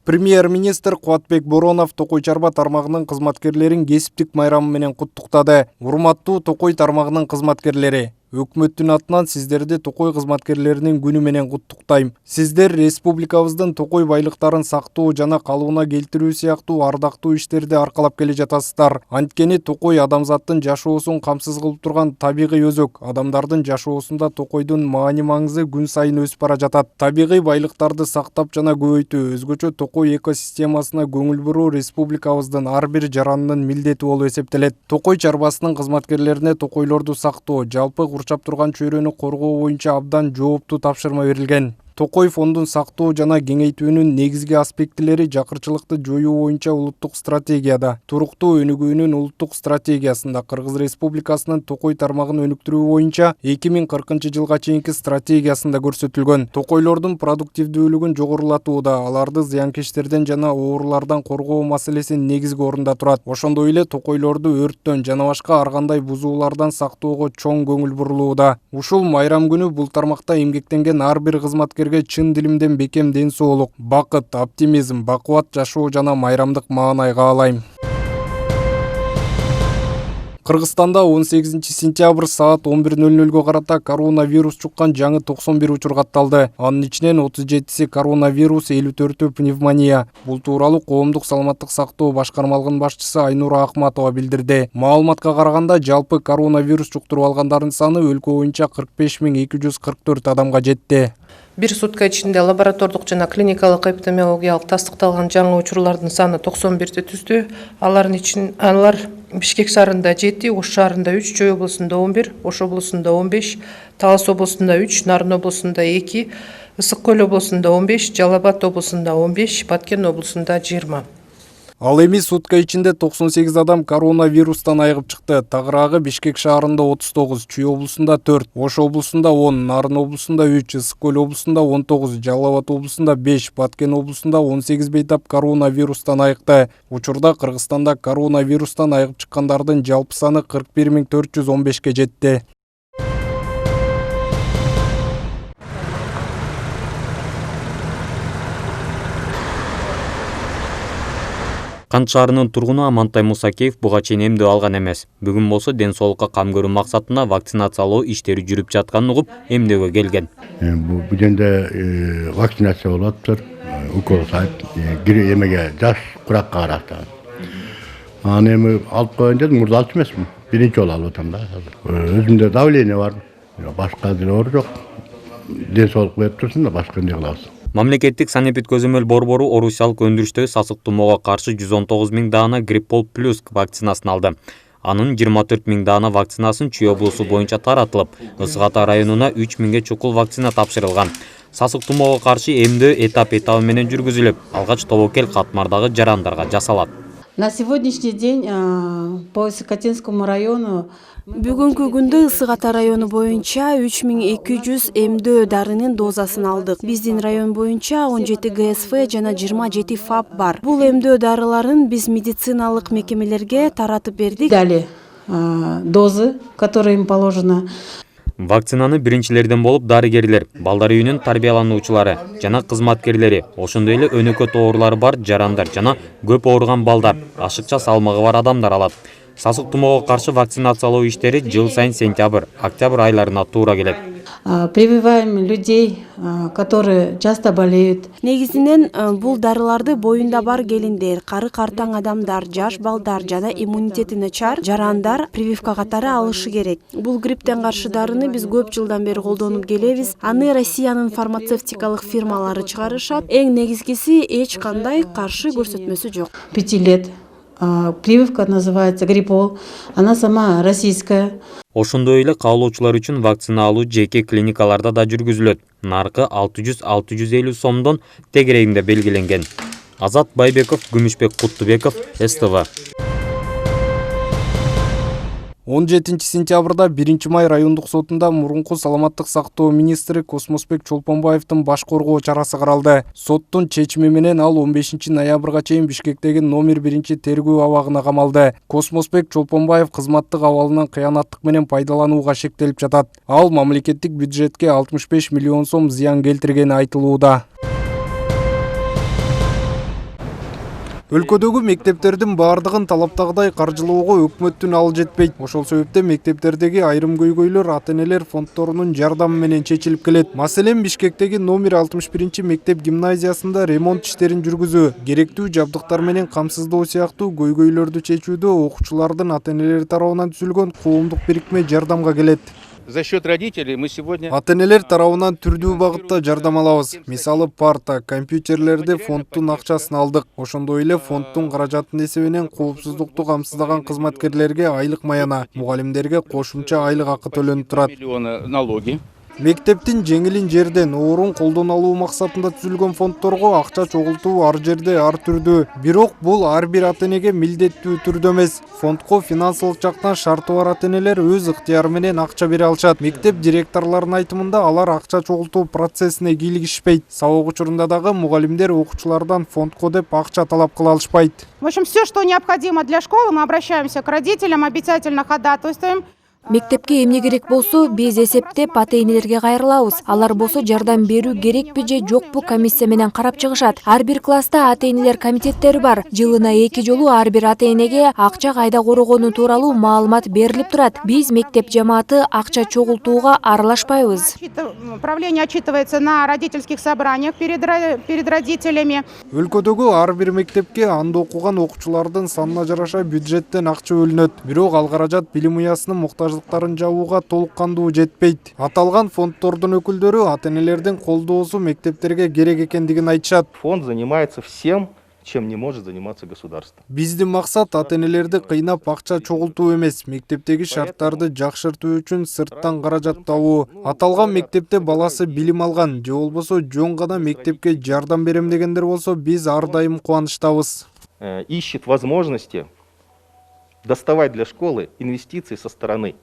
Премьер-министр Кубатбек Боронов Токой чарба тармагынын кызматкерлерин кесиптик майрамы менен куттуктады. Урматтуу Токой тармагынын кызматкерлери, өкмөттүн атынан сиздерди Токой кызматкерлеринин күнү менен куттуктайм. Сиздер республикабыздын Токой байлыктарын сактоо жана калыбына келтирүү сыяктуу ардактуу иштерди аркалап келе жатасыздар. Анткени Токой адамзаттын жашоосун камсыз кылып турган табигый өзөк. Адамдардын жашоосунда Токойдун маани-маңызы күн сайын өсүп бара жатат. Табигый байлыктарды сактап жана көбөйтүү, өзгөчө Токой экосистемасына көңүл буруу республикабыздын ар бир жаранынын милдети болуп эсептелет. Токой чарбасынын кызматкерлерине токойлорду сактоо, жалпы курчап турган чөйрөнү коргоо боюнча абдан жооптуу тапшырма берилген. Токой фондун сактоо жана кеңейтүүнүн негизги аспектилери жакырчылыкты жоюу боюнча улуттук стратегияда, туруктуу өнүгүүнүн улуттук стратегиясында, Кыргыз Республикасынын Токой тармагын өнүктүрүү боюнча 2040-жылга чейинки стратегиясында көрсөтүлгөн. Токойлордун продуктивдүүлүгүн жогорулатууда, аларды зыянкечтерден жана оорулардан коргоо маселеси негизги орунда турат. Ошондой эле токойлорду өрттөн жана башка ар кандай бузуулардан сактоого чоң көңүл бурулууда. Ушул майрам күнү бул тармакта эмгектенген ар бир кызматкерге чын дилимден бекем ден соолук, бакыт, оптимизм, бакубат жашоо жана майрамдык маанай каалайм. Кыргызстанда 18 сентябрь саат 11:00 карата коронавирус чуккан жаңы 91 учур катталды. Анын ичинен 37си коронавирус, 54-ü пневмония. Бул тууралуу коомдук саламаттык сактоо башкармалыгынын башчысы Айнура Акматова билдирди. Маалыматка караганда, жалпы коронавирус чуктуруп алгандардын саны өлкө боюнча 45.244 адамга жетти. Бир сутка ичинде лаборатордук жана клиникалык эпидемиологиялык тастыкталган жаңы учурлардын саны 91 түздү. Алар Бишкек шаарында 7, Ош шаарында 3, Чүй облусунда 11, Ош облусунда 15, Талас облусунда 3, Нарын облусунда 2, Ысык Көл облусунда 15, Жалал Абад облусунда 15, Баткен облусунда 20. Ал эми сутка ичинде 98 адам коронавирустан айыгып чыкты. Тагыраагы Бишкек шаарында 39, Чүй облусунда 4, Ош облусунда 10, Нарын облусунда 3, Ысык Көл облусунда 19, Жалал Абад облусунда 5, Баткен облусунда 18 бейтап коронавирустан айыкты. Учурда Кыргызстанда коронавирустан айыгып чыккандардын жалпы саны 41.415 жетти. Кант шаарынын тургуну Амантай Мусакеев буга чейин эмдөө алган эмес. Бүгүн болсо ден соолукка кам көрүү максатында вакцинациялоо иштери жүрүп жатканын угуп, эмдөөгө келген. Бул жерде вакцинация болуп атыптыр. Укол сайт, эмеге жаш куракка карата. Аны эми алып коеюн дедим, мурда алчу эмесмин. Биринчи жолу алып атам да. Өзүмдө давление бар. Башка оору жок. Ден соолук берип турсун да, башка эмне кылабыз. Мамлекеттик санэпид көзөмөл борбору орусиялык өндүрүштөгү сасык тумоого каршы 119 000 даана Гриппол плюс вакцинасын алды. Анын 24 000 даана вакцинасын Чүй облусу боюнча таратылып, Ысык Ата районуна 3 000 чукул вакцина тапшырылган. Сасык тумоого каршы эмдөө этап менен жүргүзүлүп, алгач тобокел катмардагы жарандарга жасалат. На сегодняшний день по Исыкатинскому району Бүгүнкү күндө Ысык Ата району боюнча 3200 эмдөө дарынын дозасын алдык. Биздин район боюнча 17 ГСФ жана 27 ФАП бар. Бул эмдөө дарыларын биз медициналык мекемелерге таратып бердик. дали дозы, которые им положено. Вакцинаны биринчилерден болуп дарыгерлер, балдар үйүнүн тарбиялануучулары жана кызматкерлери, ошондой эле өнөкөт оорулары бар жарандар жана көп ооруган балдар, ашыкча салмагы бар адамдар алат. Сасык тумоого каршы вакцинациялоо иштери жыл сайын сентябрь, октябрь айларына туура келет. Прививаем людей, которые часто болеют. Негизинен бул дарыларды боюнда бар келиндер, кары картаң адамдар, жаш балдар жана иммунитети начар жарандар прививка катары алышы керек. Бул грипптен каршы дарыны биз көп жылдан бери колдонуп келебиз. Аны Россиянын фармацевтикалык фирмалары чыгарышат. Эң негизгиси эч кандай каршы көрсөтмөсү жок. 5 лет. Прививка называется Гриппол. Она сама российская. Ошондой эле каалоочулар үчүн вакцина алуу жеке клиникаларда да жүргүзүлөт. Наркы 600-650 сомдон тегерегинде белгиленген. Азат Байбеков, Күмүшбек Куттубеков, СТВ. 17 сентябрда 1 май райондук сотунда мурунку саламаттык сактоо министри Космосбек Чолпонбаевдин баш коргоо чарасы каралды. Соттун чечими менен ал 15 ноябрга чейин Бишкектеги номер 1 тергөө абагына камалды. Космосбек Чолпонбаев кызматтык абалынан кыянаттык менен пайдаланууга шектелип жатат. Ал мамлекеттик бюджетке 65 миллион сом зыян келтиргени айтылууда. Өлкөдөгү мектептердин баардыгын талаптагыдай каржылоого өкмөттүн алы жетпейт. Ошол себептен мектептердеги айрым көйгөйлөр ата-энелер фонддорунун жардамы менен чечилип келет. Маселен, Бишкектеги номер 61 мектеп гимназиясында ремонт иштерин жүргүзүү, керектүү жабдыктар менен камсыздоо сыяктуу көйгөйлөрдү чечүүдө окуучулардын ата-энелери тарабынан түзүлгөн коомдук бирикме жардамга келет. За счет родителей мы сегодня... Ата-энелер тарабынан түрдүү багытта жардам алабыз. Мисалы, парта, компьютерлерди фонддун акчасын алдык. Ошондой эле фонддун каражатынын эсебинен коопсуздукту камсыздаган кызматкерлерге айлык маяна, мугалимдерге кошумча айлык акы төлөнүп турат. Миллионы налоги. Мектептин жеңилин жерден оорун колдон алуу максатында түзүлгөн фонддорго акча чогултуу ар жерде ар түрдүү. Бирок бул ар бир ата-энеге милдеттүү түрдө эмес. Фондко финансылык жактан шарты бар ата-энелер өз ыктыяры менен акча бере алышат. Мектеп директорлорунун айтымында алар акча чогултуу процессине кийлигишпейт. Сабак учурунда дагы мугалимдер окуучулардан фондко деп акча талап кыла алышпайт. В общем, все, что необходимо для школы, мы обращаемся к родителям, обязательно ходатайствуем. Мектепке эмне керек болсо, биз эсептеп ата-энелерге кайрылабыз. Алар болсо жардам берүү керекпи же жокпу комиссия менен карап чыгышат. Ар бир класста ата-энелер комитеттери бар. Жылына 2 жолу ар бир ата-энеге акча кайда корогону тууралуу маалымат берилип турат. Биз мектеп жамааты акча чогултууга аралашпайбыз. Правление отчитывается на родительских собраниях перед родителями. Өлкөдөгү ар бир мектепке анда окуган окуучулардын санына жараша бюджеттен акча бөлүнөт. Бирок ал каражат билим уясынын муктаждыктарын жабууга толук кандуу жетпейт. Аталган фонддордун өкүлдөрү ата-энелердин колдоосу мектептерге керек экендигин айтышат. Фонд занимается всем, чем не может заниматься государство. Биздин максат ата-энелерди кыйнап акча чогултуу эмес, мектептеги шарттарды жакшыртуу үчүн сырттан каражат табуу. Аталган мектепте баласы билим алган же болбосо жөн гана мектепке жардам берем дегендер болсо, биз ар дайым кубанычтабыз. Ищет возможности доставать для школы инвестиции со стороны.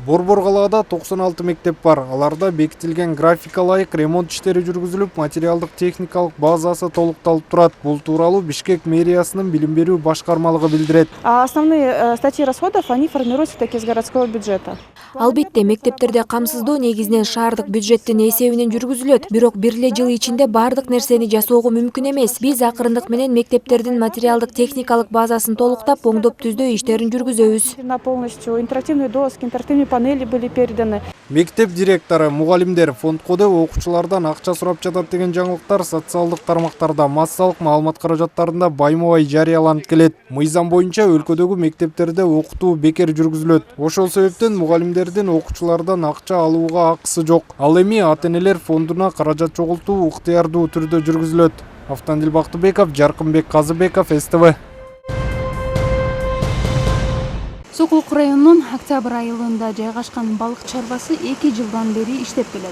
Борбор калаада 96 мектеп бар. Аларда бекитилген графика ылайык ремонт иштери жүргүзүлүп, материалдык техникалык базасы толукталып турат. Бул тууралуу Бишкек мэриясынын билим берүү башкармалыгы билдирет. Основные статьи расходов, они формируются таки из городского бюджета. Албетте, мектептерде камсыздоо негизинен шаардык бюджеттин эсебинен жүргүзүлөт. Бирок бир эле жыл ичинде бардык нерсени жасоого мүмкүн эмес. Биз акырындык менен мектептердин материалдык техникалык базасын толуктап, оңдоп түздөө иштерин жүргүзөбүз. На полностью интерактивные доски, интерактивные панели были переданы. Мектеп директору, мугалимдер фондко деп окуучулардан акча сурап жатат деген жаңылыктар социалдык тармактарда, массалык маалымат каражаттарында байма-бай жарыяланып келет. Мыйзам боюнча өлкөдөгү мектептерде окутуу бекер жүргүзүлөт. Ошол себептен мугалимдердин окуучулардан акча алууга акысы жок. Ал эми ата-энелер фондуна каражат чогултуу ыктыярдуу түрдө жүргүзүлөт. Автандил Бактыбеков, Жаркынбек Казыбеков, СТВ. Сокулук районунун октябрь айылында жайгашкан балык чарбасы 2 жылдан бери иштеп келет.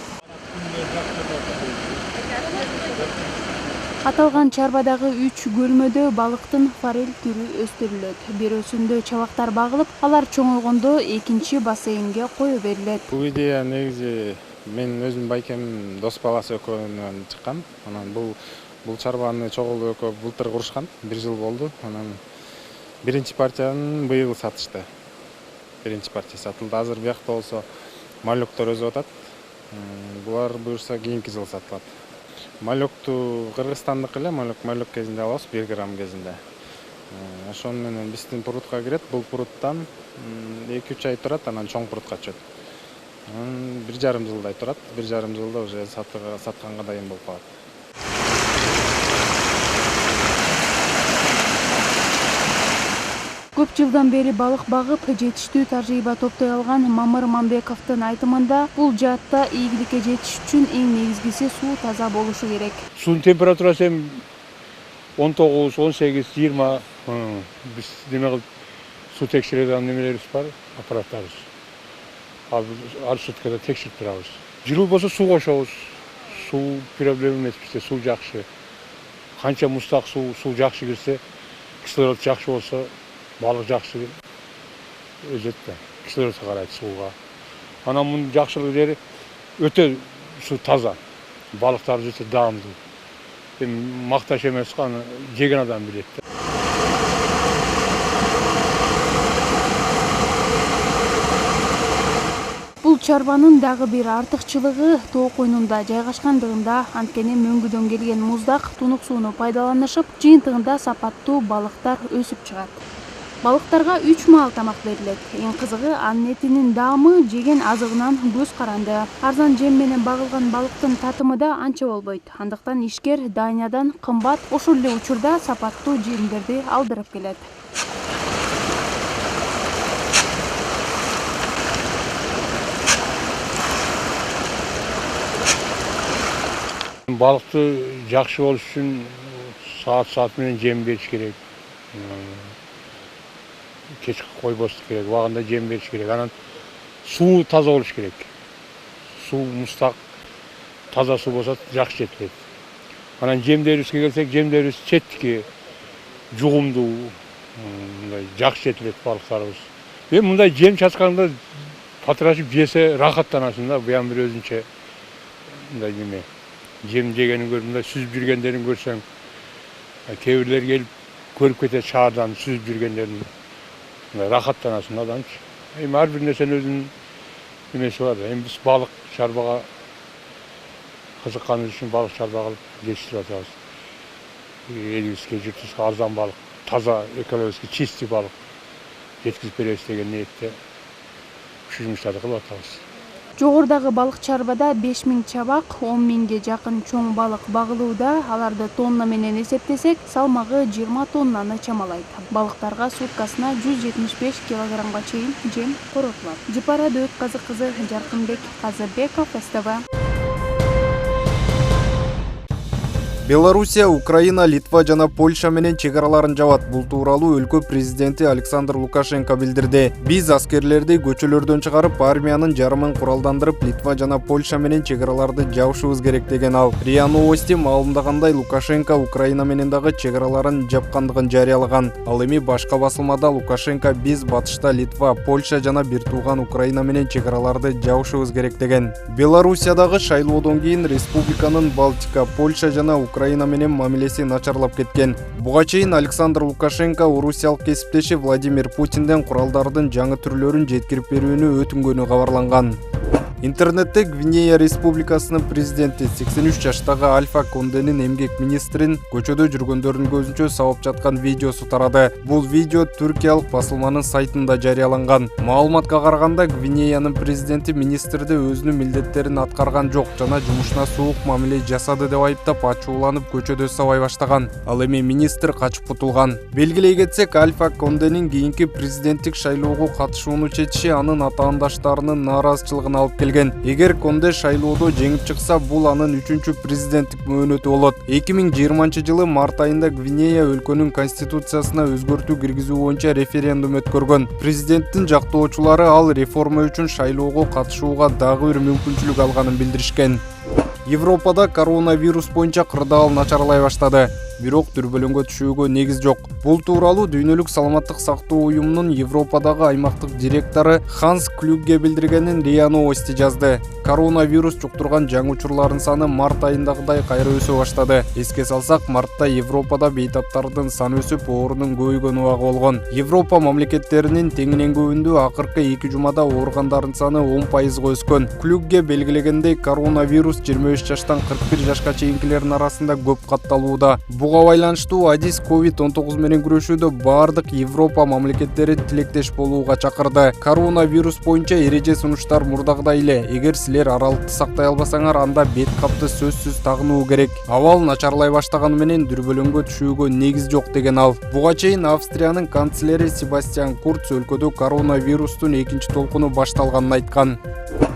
Аталган чарбадагы 3 көлмөдө балыктын форель түрү өстүрүлөт. Бирөөсүндө чабактар багылып, алар чоңойгондо экинчи бассейнге кое берилет. Бул идея негизи мен өзүм байкем дос баласы экөөнөн чыккан. Анан бул чарбаны чогулду экөө былтыр курушкан, 1 жыл болду. Анан биринчи партияны быйыл сатышты. Биринчи партия сатылды. Азыр биякта болсо малектор өзүп атат. Булар буюрса кийинки жыл сатылат. Малекту Кыргызстандык эле, малек кезинде алабыз, 1 грамм кезинде. Ошону менен биздин прутка кирет. Бул пруттан 2-3 ай турат, анан чоң прутка түшөт. 1,5 жылдай турат. 1,5 жылда уже сатканга дайын болуп калат. Көп жылдан бери балык багып, жетиштүү тажрыйба топтой алган Мамыр Мамбековдун айтымында, бул жаатта ийгиликке жетиш үчүн эң негизгиси суу таза болушу керек. Суунун температурасы 19, 18, 20. Биз неме кылып суу текшерген немелерибиз бар, аппараттарыбыз. Ар суткада текшерип турабыз. Жылуу болсо суу кошобуз. Суу проблема эмес бизде, суу жакшы. Канча мустак суу жакшы кирсе, кислород жакшы болсо, балык жакшы өзөт да. Кислородго карайт сууга. Анан мунун жакшылык жери өтө суу таза. Балыктар өтө даамдуу. Эми макташ эмес, аны жеген адам билет. Бул чарбанын дагы бир артыкчылыгы тоо койнунда жайгашкандыгында, анткени мөңгүдөн келген муздак тунук сууну пайдаланышып, жыйынтыгында сапаттуу балыктар өсүп чыгат. Балыктарга 3 маал тамак берилет. Эң кызыгы, анын этинин даамы жеген азыгынан көз каранды. Арзан жем менен багылган балыктын татымы да анча болбойт. Андыктан ишкер Даниядан кымбат, ошол эле учурда сапаттуу жемдерди алдырып келет. Балыкты жакшы болуш үчүн саат менен жем бериш керек. Кечки койбостук керек, убагында жем бериш керек. Анан суу таза болуш керек. Суу мустак, таза суу болсо жакшы жетилет. Анан жемдерибизге келсек, жемдерибиз четтики, жугумдуу, мындай жакшы жетилет балыктарыбыз. Эми мындай жем чачканда патырашып жесе рахаттанасың да, буян бир өзүнчө мындай неме. Жем жегенин көрүп, мындай сүзүп жүргөндөрүн көрсөң, кээ бирлер келип көрүп кетет шаардан сүзүп жүргөндөрүн. Рахаттанасың адамчы. Эми ар бир нерсенин өзүнүн немеси бар. Эми биз балык чарбага кызыкканыбыз үчүн балык чарба кылып жетиштирип атабыз. Элибизге, журтубузга арзан балык, таза, экологически чистый балык жеткирип беребиз деген ниетте ушул жумуштарды кылып атабыз. Жогордагы балык чарбада 5000 чабак, 10.000ге жакын чоң балык багылууда. Аларды тонна менен эсептесек, салмагы 20 тоннаны чамалайт. Балыктарга суткасына 175 килограммга чейин жем коротулат. Жыпара Дөөт кызы, Жаркынбек Казыбеков, СТВ. Белоруссия, Украина, Литва жана Польша менен чек араларын жабат. Бул тууралуу өлкө президенти Александр Лукашенко билдирди. Биз аскерлерди көчөлөрдөн чыгарып, армиянын жарымын куралдандырып, Литва жана Польша менен чек араларды жабышыбыз керек деген ал. РИА Новости маалымдагандай, Лукашенко Украина менен дагы чек араларын жапкандыгын жарыялаган. Ал эми башка басылмада Лукашенко биз батышта Литва, Польша жана бир тууган Украина менен чек араларды жабышыбыз керек деген. Белоруссиядагы шайлоодон кийин республиканын Балтика, Польша жана Украина менен мамилеси начарлап кеткен. Буга чейин Александр Лукашенко орусиялык кесиптеши Владимир Путинден куралдардын жаңы түрлөрүн жеткирип берүүнү өтүнгөнү кабарланган. Интернетте Гвинея Республикасынын президенти 83 жаштагы Альфа Конденин эмгек министрин көчөдө жүргөндөрдүн көзүнчө сабап жаткан видеосу тарады. Бул видео түркиялык басылманын сайтында жарыяланган. Маалыматка караганда, Гвинеянын президенти министрди өзүнүн милдеттерин аткарган жок жана жумушуна суук мамиле жасады деп айыптап ачууланып көчөдө сабай баштаган. Ал эми министр качып кутулган. Белгилей кетсек, Альфа Конденин кийинки президенттик шайлоого катышууну чечиши анын атаандаштарынын нааразычылыгын алып келген. Эгер Конде шайлоодо жеңип чыкса, бул анын 3-чү президенттик мөөнөтү болот. 2020-жылы март айында Гвинея өлкөнүн конституциясына өзгөртүү киргизүү боюнча референдум өткөргөн. Президенттин жактоочулары ал реформа үчүн шайлоого катышууга дагы бир мүмкүнчүлүк алганын билдиришкен. Европада коронавирус боюнча кырдаал начарлай баштады. Бирок дүрбөлөңгө түшүүгө негиз жок. Бул тууралуу Дүйнөлүк саламаттык сактоо уюмунун Европадагы аймактык директору Ханс Клюгге билдиргенин РИА Новости жазды. Коронавирус жуктурган жаңы учурлардын саны март айындагыдай кайра өсө баштады. Эске салсак, мартта Европада бейтаптардын саны өсүп, оорунун көбөйгөн убагы болгон. Европа мамлекеттеринин теңинен көбүндө акыркы 2 жумада ооругандардын саны 10%га өскөн. Клюгге белгилегендей, коронавирус 23 жаштан 41 жашка чейинкилердин арасында көп катталууда. Буга байланыштуу Адис COVID-19 менен күрөшүүдө бардык Европа мамлекеттери тилектеш болууга чакырды. Коронавирус боюнча эреже сунуштар мурдагыдай эле. Эгер силер аралыкты сактай албасаңар, анда бет капты сөзсүз тагынуу керек. Абал начарлай баштаганы менен дүрбөлөңгө түшүүгө негиз жок деген ал. Буга чейин Австриянын канцлери Себастьян Курц өлкөдө коронавирустун экинчи толкуну башталганын айткан.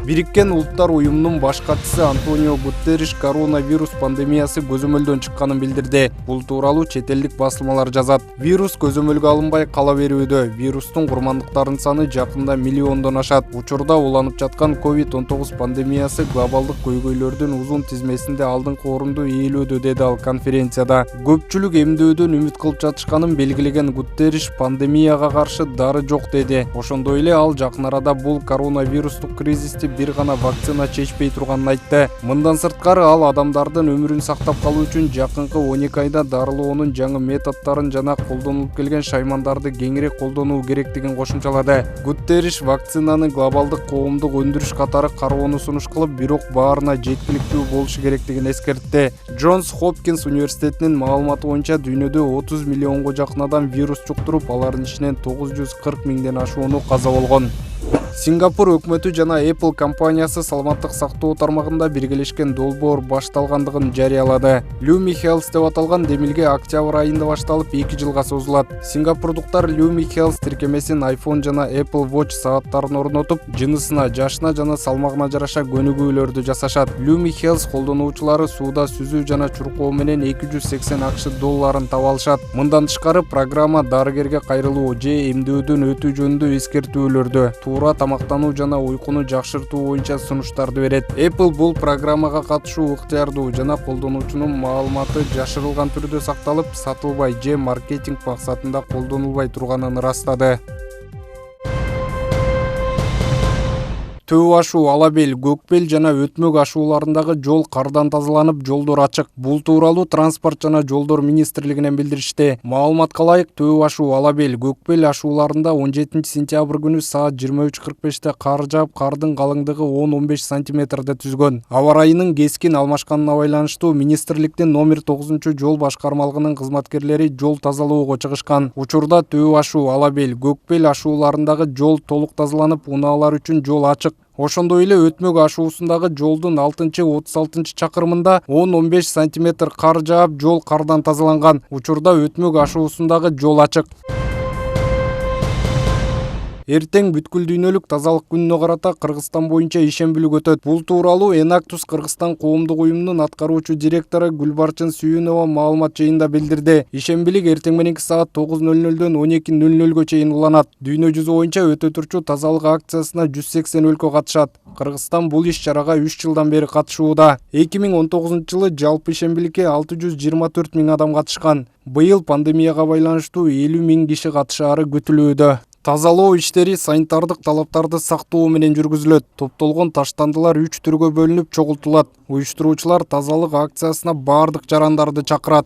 Бириккен Улуттар уюмунун баш катчысы Антонио Гутерриш коронавирус пандемиясы көзөмөлдөн чыкканын билдирди. Бул тууралуу чет элдик басылмалар жазат. Вирус көзөмөлгө алынбай кала берүүдө. Вирустун курмандыктарынын саны жакында миллиондон ашат. Учурда уланып жаткан COVID-19 пандемиясы глобалдык көйгөйлөрдүн узун тизмесинде алдыңкы орунду ээлөөдө, деди ал конференцияда. Көпчүлүк эмдөөдөн үмүт кылып жатышканын белгилеген Гутерриш пандемияга каршы дары жок деди. Ошондой эле ал жакын арада бул коронавирустук кризисти бир гана вакцина чечпей турганын айтты. Мындан сырткары ал адамдардын өмүрүн сактап калуу үчүн жакынкы 12 айда дарылоонун жаңы методдорун жана колдонулуп келген шаймандарды кеңирээк колдонуу керектигин кошумчалады. Гутерриш вакцинаны глобалдык коомдук өндүрүш катары кароону сунуш кылып, бирок баарына жеткиликтүү болушу керектигин эскертти. Джонс Хопкинс университетинин маалыматы боюнча дүйнөдө 30 миллионго жакын адам вирус жуктуруп, алардын ичинен 940 миңден ашууну каза болгон. Сингапур өкмөтү жана Apple компаниясы саламаттык сактоо тармагында биргелешкен долбоор башталгандыгын жарыялады. Lumi Health деп аталган демилге октябрь айында башталып 2 жылга созулат. Сингапурдуктар Lumi Health тиркемесин iPhone жана Apple Watch сааттарын орнотуп, жынысына, жашына жана салмагына жараша көнүгүүлөрдү жасашат. Lumi Health колдонуучулары сууда сүзүү жана чуркоо менен 280 акш долларын таба алышат. Мындан тышкары программа дарыгерге кайрылуу же эмдөөдөн өтүү жөнүндө эскертүүлөрдү, туура тамактануу жана уйкуну жакшыртуу боюнча сунуштарды берет. Apple бул программага катышуу ыктыярдуу жана колдонуучунун маалыматы жашырылган түрдө сакталып, сатылбай же маркетинг максатында колдонулбай турганын ырастады. Төө ашуу, алабел, көкбел жана өтмөк ашууларындагы жол кардан тазаланып, жолдор ачык. Бул тууралуу транспорт жана жолдор министрлигинен билдиришти. Маалыматка ылайык, төө ашуу, алабел, көкбел ашууларында 17 сентябрь күнү саат 23:45 кар жаап, кардын калыңдыгы 10-15 сантиметрде түзгөн. Аба ырайынын кескин алмашканына байланыштуу министрликтин номер 9 жол башкармалыгынын кызматкерлери жол тазалоого чыгышкан. Учурда төө ашуу, алабел, көкбел ашууларындагы жол толук тазаланып, унаалар үчүн жол ачык. Ошондой эле өтмөк ашуусундагы жолдун 6-36 чакырымында 10-15 сантиметр кар жаап, жол кардан тазаланган. Учурда өтмөк ашуусундагы жол ачык. Эртең бүткүл дүйнөлүк тазалык күнүнө карата Кыргызстан боюнча ишембилик өтөт. Бул тууралуу Enactus Кыргызстан коомдук уюмунун аткаруучу директору Гүлбарчын Сүйүнова маалымат жыйында билдирди. Ишембилик эртең мененки саат 9:00дөн 12:00га чейин уланат. Дүйнө жүзү боюнча өтө турчу тазалык акциясына 180 өлкө катышат. Кыргызстан бул иш-чарага 3 жылдан бери катышууда. 2019-жылы жалпы ишембиликке 624 миң адам катышкан. Быйыл пандемияга байланыштуу 50 миң киши катышаары күтүлүүдө. Тазалоо иштери санитардык талаптарды сактоо менен жүргүзүлөт. Топтолгон таштандылар 3 түргө бөлүнүп чогултулат. Уюштуруучулар тазалык акциясына бардык жарандарды чакырат.